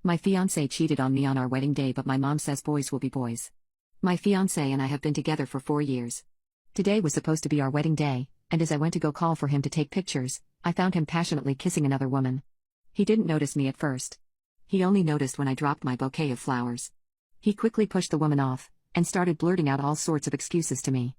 My fiance cheated on me on our wedding day, but my mom says boys will be boys. My fiance and I have been together for 4 years. Today was supposed to be our wedding day, and as I went to go call for him to take pictures, I found him passionately kissing another woman. He didn't notice me at first. He only noticed when I dropped my bouquet of flowers. He quickly pushed the woman off, and started blurting out all sorts of excuses to me.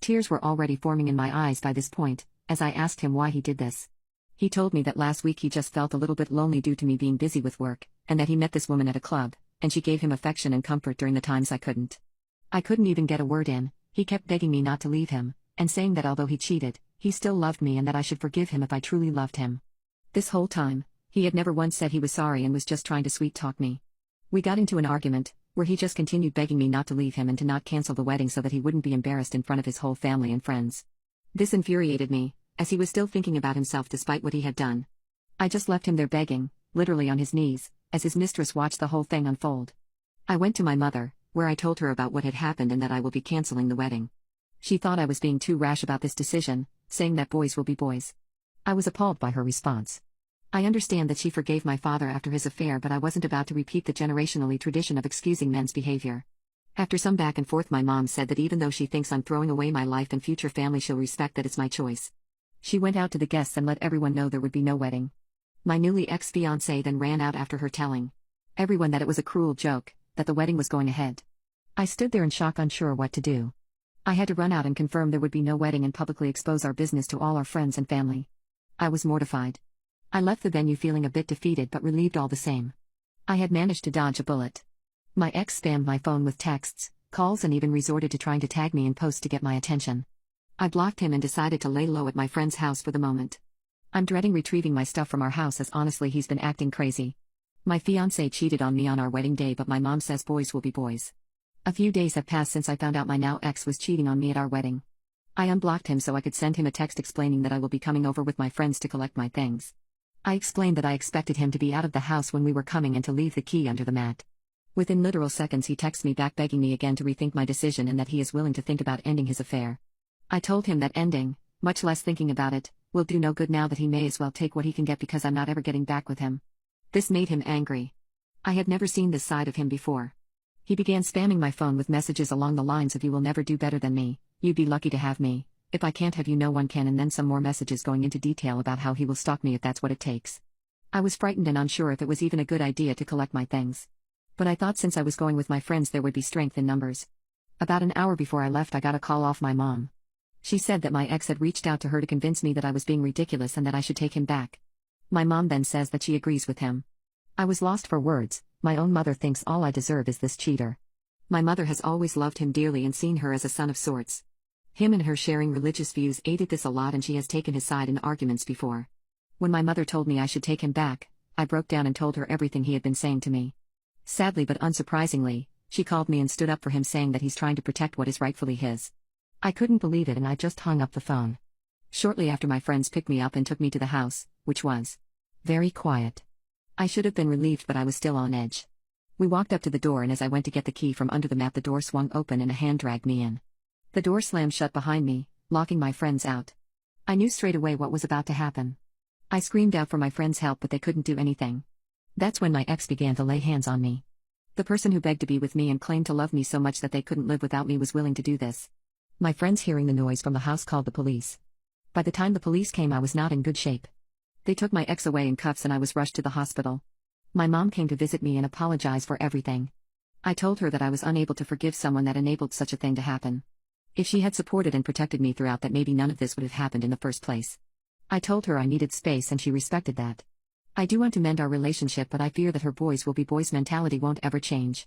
Tears were already forming in my eyes by this point, as I asked him why he did this. He told me that last week he just felt a little bit lonely due to me being busy with work, and that he met this woman at a club, and she gave him affection and comfort during the times I couldn't. I couldn't even get a word in. He kept begging me not to leave him, and saying that although he cheated, he still loved me and that I should forgive him if I truly loved him. This whole time, he had never once said he was sorry and was just trying to sweet-talk me. We got into an argument, where he just continued begging me not to leave him and to not cancel the wedding so that he wouldn't be embarrassed in front of his whole family and friends. This infuriated me, as he was still thinking about himself despite what he had done. I just left him there begging, literally on his knees, as his mistress watched the whole thing unfold. I went to my mother, where I told her about what had happened and that I will be canceling the wedding. She thought I was being too rash about this decision, saying that boys will be boys. I was appalled by her response. I understand that she forgave my father after his affair, but I wasn't about to repeat the generationally tradition of excusing men's behavior. After some back and forth, my mom said that even though she thinks I'm throwing away my life and future family, she'll respect that it's my choice. She went out to the guests and let everyone know there would be no wedding. My newly ex-fiancé then ran out after her, telling everyone that it was a cruel joke, that the wedding was going ahead. I stood there in shock, unsure what to do. I had to run out and confirm there would be no wedding and publicly expose our business to all our friends and family. I was mortified. I left the venue feeling a bit defeated but relieved all the same. I had managed to dodge a bullet. My ex spammed my phone with texts, calls, and even resorted to trying to tag me in posts to get my attention. I blocked him and decided to lay low at my friend's house for the moment. I'm dreading retrieving my stuff from our house, as honestly he's been acting crazy. My fiancé cheated on me on our wedding day, but my mom says boys will be boys. A few days have passed since I found out my now ex was cheating on me at our wedding. I unblocked him so I could send him a text explaining that I will be coming over with my friends to collect my things. I explained that I expected him to be out of the house when we were coming and to leave the key under the mat. Within literal seconds he texts me back begging me again to rethink my decision and that he is willing to think about ending his affair. I told him that ending, much less thinking about it, will do no good now, that he may as well take what he can get because I'm not ever getting back with him. This made him angry. I had never seen this side of him before. He began spamming my phone with messages along the lines of "you will never do better than me, you'd be lucky to have me, if I can't have you no one can," and then some more messages going into detail about how he will stalk me if that's what it takes. I was frightened and unsure if it was even a good idea to collect my things. But I thought since I was going with my friends there would be strength in numbers. About an hour before I left I got a call off my mom. She said that my ex had reached out to her to convince me that I was being ridiculous and that I should take him back. My mom then says that she agrees with him. I was lost for words. My own mother thinks all I deserve is this cheater. My mother has always loved him dearly and seen her as a son of sorts. Him and her sharing religious views aided this a lot, and she has taken his side in arguments before. When my mother told me I should take him back, I broke down and told her everything he had been saying to me. Sadly but unsurprisingly, she called me and stood up for him, saying that he's trying to protect what is rightfully his. I couldn't believe it and I just hung up the phone. Shortly after, my friends picked me up and took me to the house, which was very quiet. I should have been relieved, but I was still on edge. We walked up to the door, and as I went to get the key from under the mat, the door swung open and a hand dragged me in. The door slammed shut behind me, locking my friends out. I knew straight away what was about to happen. I screamed out for my friends' help, but they couldn't do anything. That's when my ex began to lay hands on me. The person who begged to be with me and claimed to love me so much that they couldn't live without me was willing to do this. My friends, hearing the noise from the house, called the police. By the time the police came, I was not in good shape. They took my ex away in cuffs and I was rushed to the hospital. My mom came to visit me and apologized for everything. I told her that I was unable to forgive someone that enabled such a thing to happen. If she had supported and protected me throughout, that maybe none of this would have happened in the first place. I told her I needed space and she respected that. I do want to mend our relationship, but I fear that her boys will be boys mentality won't ever change.